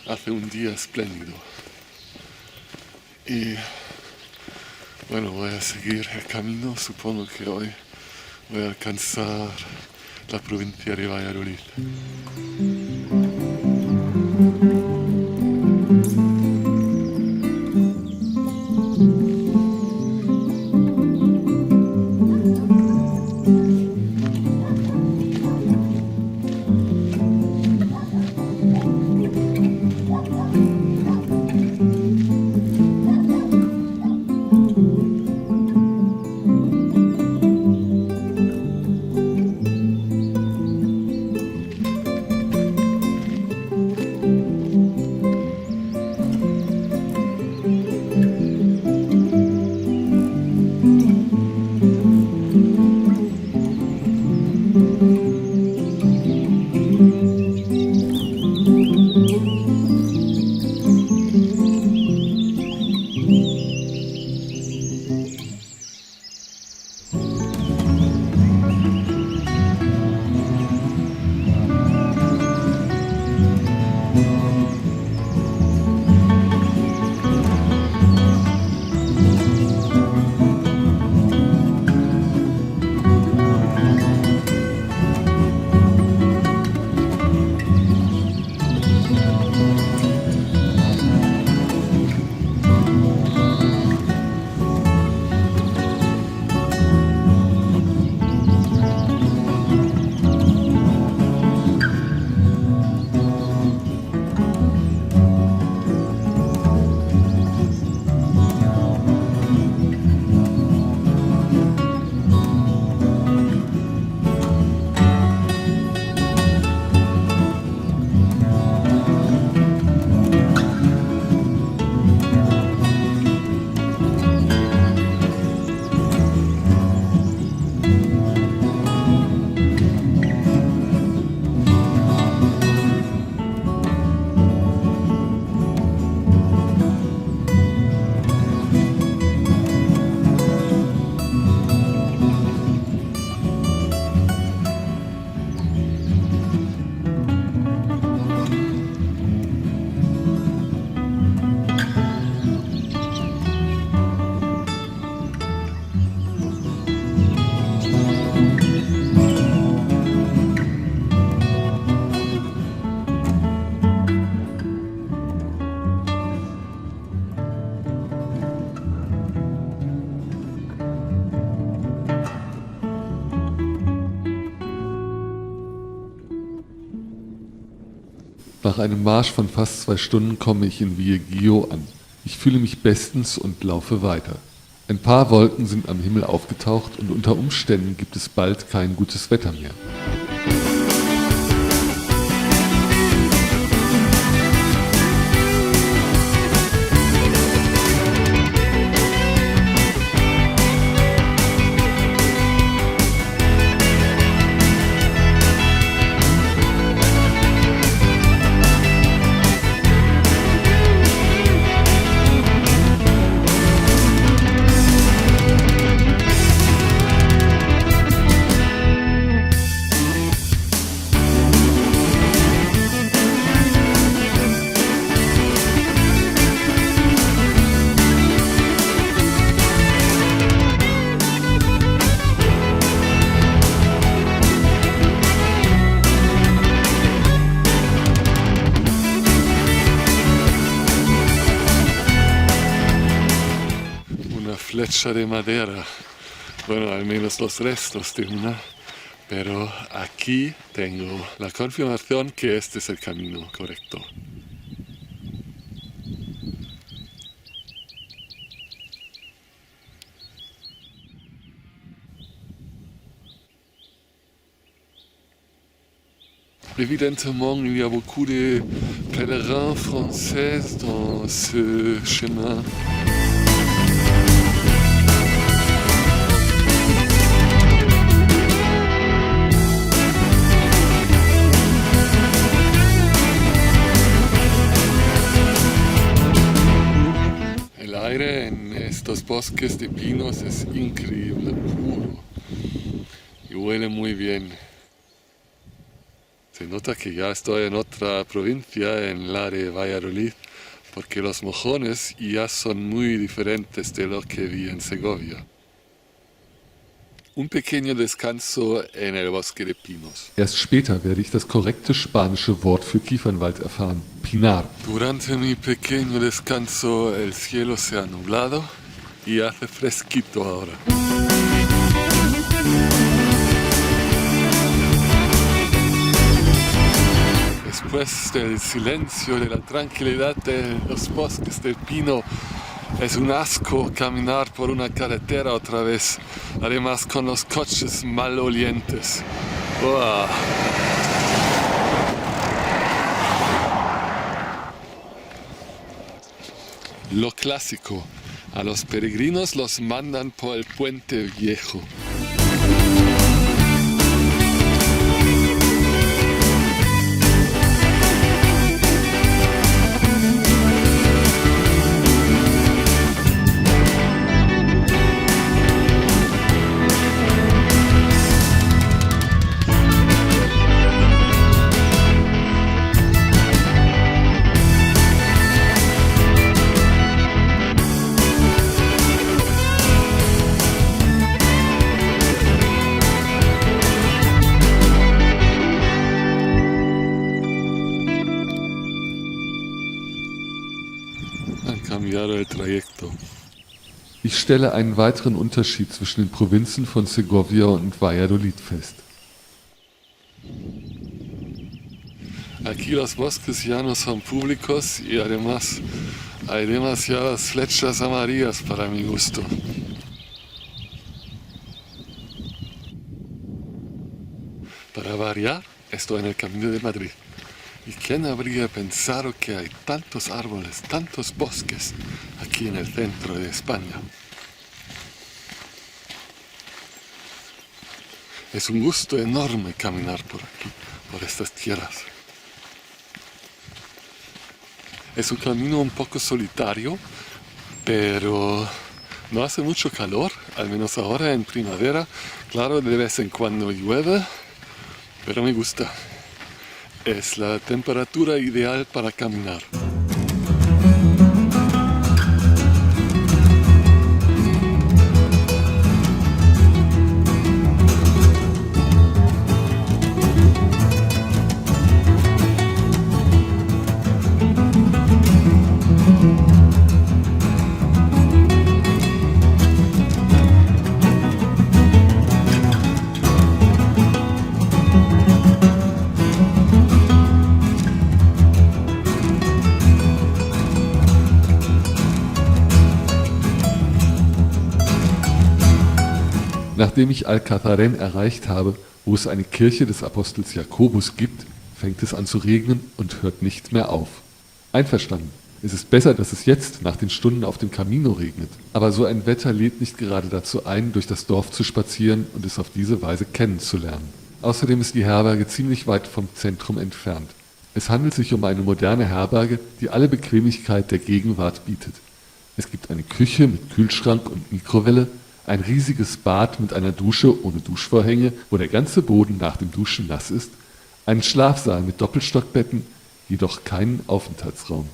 hace un día espléndido. Y bueno, voy a seguir el camino. Supongo que hoy voy a alcanzar la provincia de Valladolid. Nach einem Marsch von fast 2 Stunden komme ich in Viareggio an. Ich fühle mich bestens und laufe weiter. Ein paar Wolken sind am Himmel aufgetaucht und unter Umständen gibt es bald kein gutes Wetter mehr. Flecha de madera, bueno, al menos los restos de una, pero aquí tengo la confirmación que este es el camino correcto. Évidemment, il y a beaucoup de pèlerins français dans ce chemin. El aire en estos bosques de pinos es increíble, puro y huele muy bien. Se nota que ya estoy en otra provincia, en la de Valladolid, porque los mojones ya son muy diferentes de lo que vi en Segovia. Un pequeño descanso en el bosque de pinos. Erst später werde ich das korrekte spanische Wort für Kiefernwald erfahren. Pinar. Durante mi pequeño descanso el cielo se ha nublado y hace fresquito ahora. Después del silencio, de la tranquilidad de los bosques del pino, es un asco caminar por una carretera otra vez, además con los coches malolientes. ¡Uah! Lo clásico, a los peregrinos los mandan por el puente viejo. El trayecto. Ich stelle einen weiteren Unterschied zwischen den Provinzen von Segovia und Valladolid fest. Aquí los bosques ya no son públicos y además hay demasiadas flechas amarillas para mi gusto. Para variar, estoy en el Camino de Madrid. ¿Y quién habría pensado que hay tantos árboles, tantos bosques aquí en el centro de España? Es un gusto enorme caminar por aquí, por estas tierras. Es un camino un poco solitario, pero no hace mucho calor, al menos ahora en primavera. Claro, de vez en cuando llueve, pero me gusta. Es la temperatura ideal para caminar. Nachdem ich Alcazarén erreicht habe, wo es eine Kirche des Apostels Jakobus gibt, fängt es an zu regnen und hört nicht mehr auf. Einverstanden. Es ist besser, dass es jetzt nach den Stunden auf dem Camino regnet. Aber so ein Wetter lädt nicht gerade dazu ein, durch das Dorf zu spazieren und es auf diese Weise kennenzulernen. Außerdem ist die Herberge ziemlich weit vom Zentrum entfernt. Es handelt sich um eine moderne Herberge, die alle Bequemlichkeit der Gegenwart bietet. Es gibt eine Küche mit Kühlschrank und Mikrowelle, ein riesiges Bad mit einer Dusche ohne Duschvorhänge, wo der ganze Boden nach dem Duschen nass ist, einen Schlafsaal mit Doppelstockbetten, jedoch keinen Aufenthaltsraum.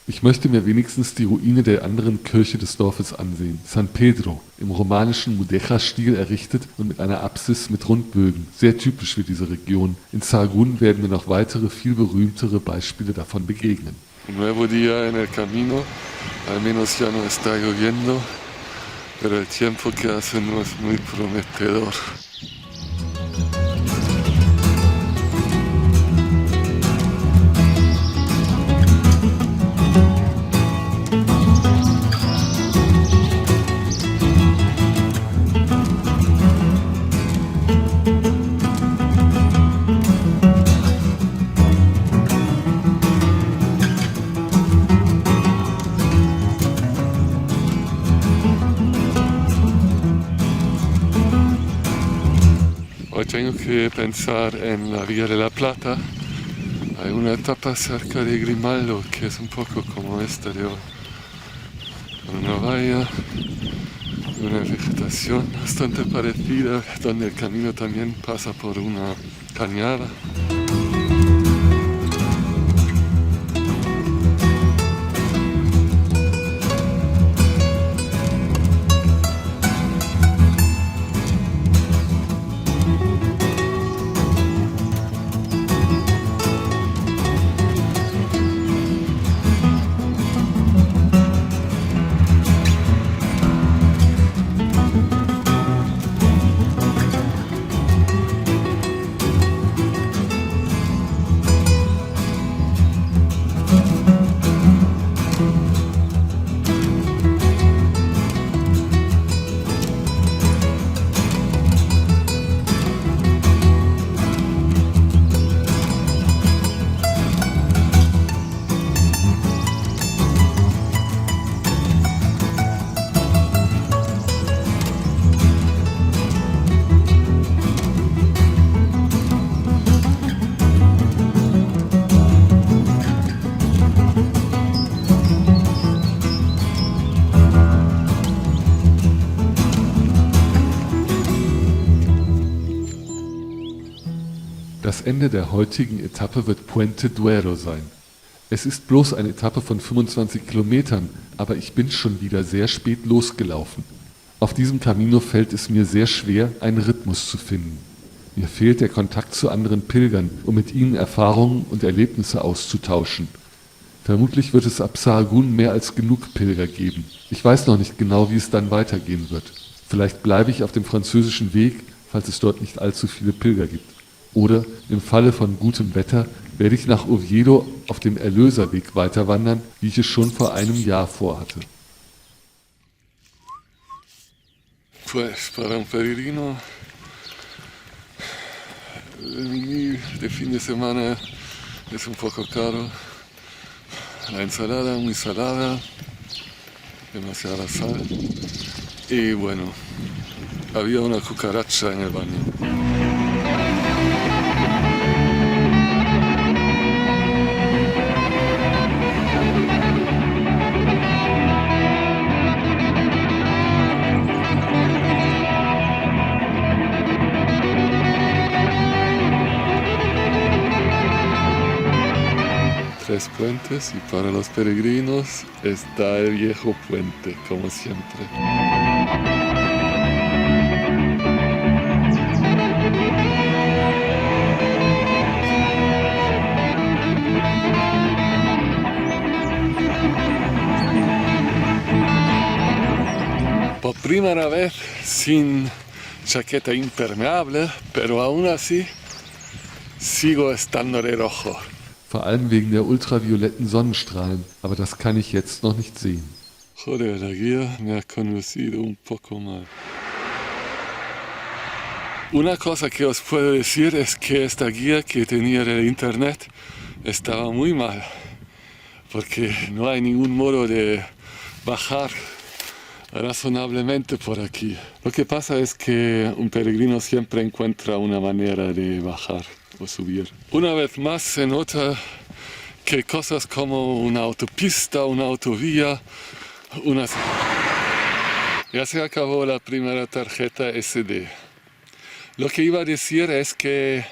Ich möchte mir wenigstens die Ruine der anderen Kirche des Dorfes ansehen, San Pedro, im romanischen Mudéjar-Stil errichtet und mit einer Apsis mit Rundbögen, sehr typisch für diese Region. In Sahagún werden mir noch weitere, viel berühmtere Beispiele davon begegnen. Un nuevo día en el camino, al menos ya no está lloviendo. Pero el tiempo que hace no es muy prometedor. Hoy tengo que pensar en la Vía de la Plata. Hay una etapa cerca de Grimaldo que es un poco como esta de hoy, con una valla, una vegetación bastante parecida, donde el camino también pasa por una cañada. Das Ende der heutigen Etappe wird Puente Duero sein. Es ist bloß eine Etappe von 25 Kilometern, aber ich bin schon wieder sehr spät losgelaufen. Auf diesem Camino fällt es mir sehr schwer, einen Rhythmus zu finden. Mir fehlt der Kontakt zu anderen Pilgern, um mit ihnen Erfahrungen und Erlebnisse auszutauschen. Vermutlich wird es ab Sahagún mehr als genug Pilger geben. Ich weiß noch nicht genau, wie es dann weitergehen wird. Vielleicht bleibe ich auf dem französischen Weg, falls es dort nicht allzu viele Pilger gibt. Oder im Falle von gutem Wetter werde ich nach Oviedo auf dem Erlöserweg weiterwandern, wie ich es schon vor einem Jahr vorhatte. Pues para un peregrino, venir de fin de semana es un poco caro. La ensalada muy salada, demasiada sal. Y bueno, había una cucaracha en el baño. Tres puentes y para los peregrinos está el viejo puente, como siempre. Por primera vez sin chaqueta impermeable, pero aún así sigo estando de rojo. Vor allem wegen der ultravioletten Sonnenstrahlen, aber das kann ich jetzt noch nicht sehen. Joder, la guía me ha conocido un poco mal. Una cosa que os puedo decir es que esta guía que tenía en el internet estaba muy mal, porque no hay ningún modo de bajar razonablemente por aquí. Lo que pasa es que un peregrino siempre encuentra una manera de bajar o subir. Una vez más se nota que cosas como una autopista, una autovía, ya se acabó la primera tarjeta SD. Lo que iba a decir es que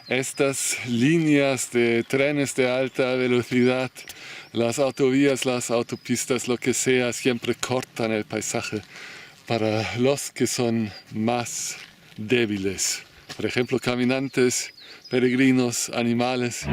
estas líneas de trenes de alta velocidad, las autovías, las autopistas, lo que sea, siempre cortan el paisaje para los que son más débiles. Por ejemplo, caminantes, peregrinos, animales.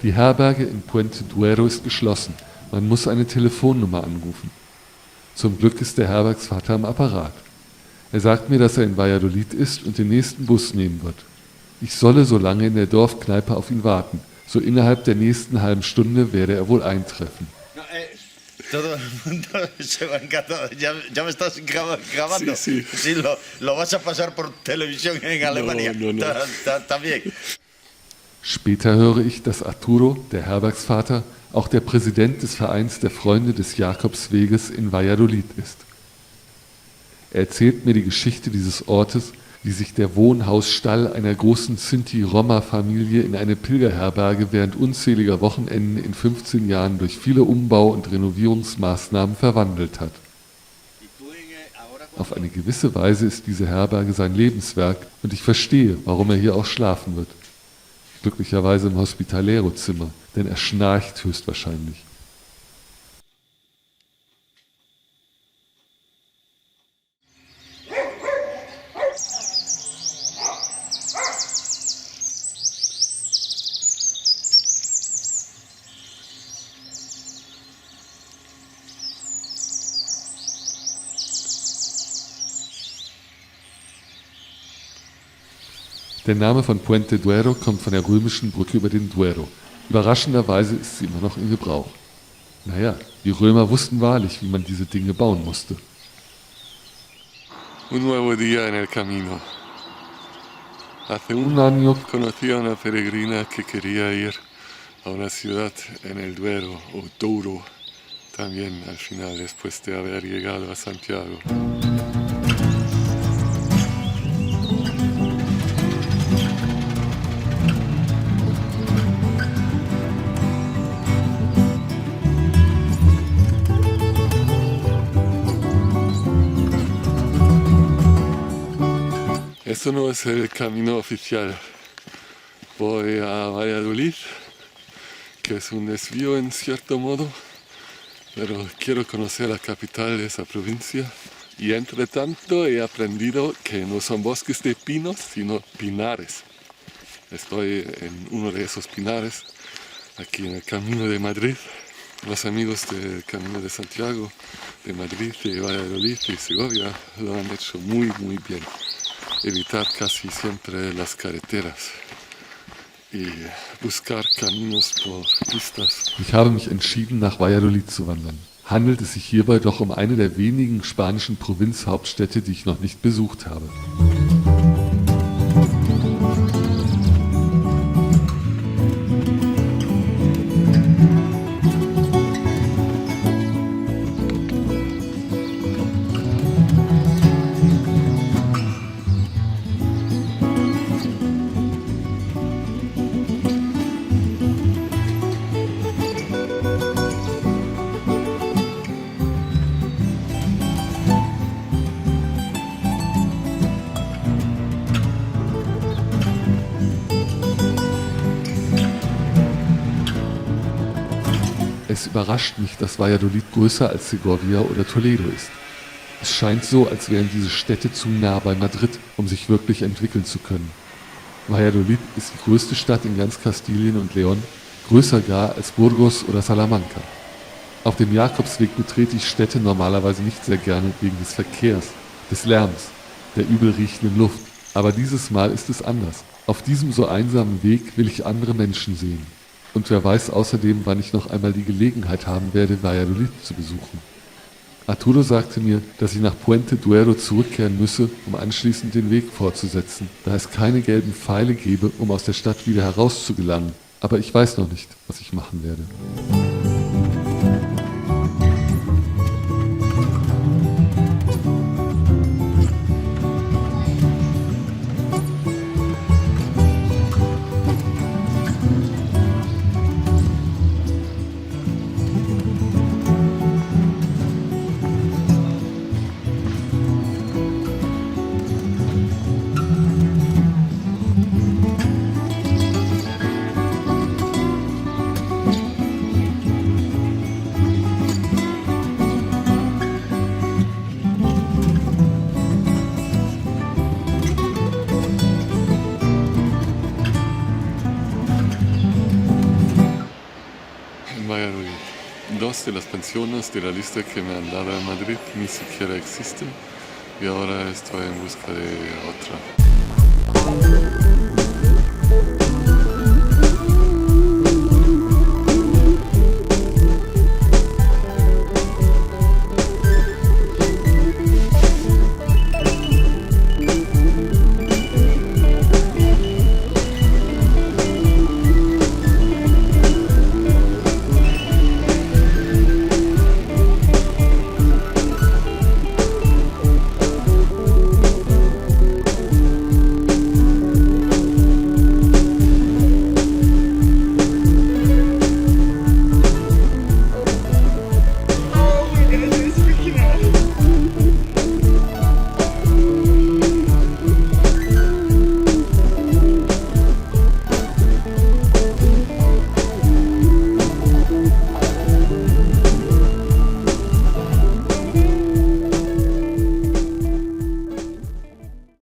Die Herberge in Puente Duero ist geschlossen. Man muss eine Telefonnummer anrufen. Zum Glück ist der Herbergsvater am Apparat. Er sagt mir, dass er in Valladolid ist und den nächsten Bus nehmen wird. Ich solle so lange in der Dorfkneipe auf ihn warten. So innerhalb der nächsten halben Stunde werde er wohl eintreffen. Todo el mundo se va encantado. ¿Ya me estás grabando? Sí. Sí, lo vas a pasar por televisión en Alemania. No. Está bien. Später höre ich, dass Arturo, der Herbergsvater, auch der Präsident des Vereins der Freunde des Jakobsweges in Valladolid ist. Er erzählt mir die Geschichte dieses Ortes, wie sich der Wohnhausstall einer großen Sinti-Roma-Familie in eine Pilgerherberge während unzähliger Wochenenden in 15 Jahren durch viele Umbau- und Renovierungsmaßnahmen verwandelt hat. Auf eine gewisse Weise ist diese Herberge sein Lebenswerk und ich verstehe, warum er hier auch schlafen wird. Glücklicherweise im Hospitalero-Zimmer, denn er schnarcht höchstwahrscheinlich. Der Name von Puente Duero kommt von der römischen Brücke über den Duero. Überraschenderweise ist sie immer noch in Gebrauch. Naja, die Römer wussten wahrlich, wie man diese Dinge bauen musste. Un nuevo día en el camino. Hace Un un año conocí a una peregrina que quería ir a una ciudad en el Duero o Douro, también al final después de haber llegado a Santiago. Esto no es el camino oficial. Voy a Valladolid, que es un desvío en cierto modo, pero quiero conocer la capital de esa provincia. Y entre tanto he aprendido que no son bosques de pinos, sino pinares. Estoy en uno de esos pinares, aquí en el Camino de Madrid. Los amigos del Camino de Santiago, de Madrid, de Valladolid y Segovia lo han hecho muy bien. Evitar casi siempre las carreteras y buscar caminos por pistas. Ich habe mich entschieden, nach Valladolid zu wandern. Handelt es sich hierbei doch um eine der wenigen spanischen Provinzhauptstädte, die ich noch nicht besucht habe. Es überrascht mich, dass Valladolid größer als Segovia oder Toledo ist. Es scheint so, als wären diese Städte zu nah bei Madrid, um sich wirklich entwickeln zu können. Valladolid ist die größte Stadt in ganz Kastilien und León, größer gar als Burgos oder Salamanca. Auf dem Jakobsweg betrete ich Städte normalerweise nicht sehr gerne wegen des Verkehrs, des Lärms, der übel riechenden Luft. Aber dieses Mal ist es anders. Auf diesem so einsamen Weg will ich andere Menschen sehen. Und wer weiß außerdem, wann ich noch einmal die Gelegenheit haben werde, Valladolid zu besuchen. Arturo sagte mir, dass ich nach Puente Duero zurückkehren müsse, um anschließend den Weg fortzusetzen, da es keine gelben Pfeile gebe, um aus der Stadt wieder herauszugelangen. Aber ich weiß noch nicht, was ich machen werde. Valladolid. Dos de las pensiones de la lista que me han dado en Madrid ni siquiera existen y ahora estoy en busca de otra.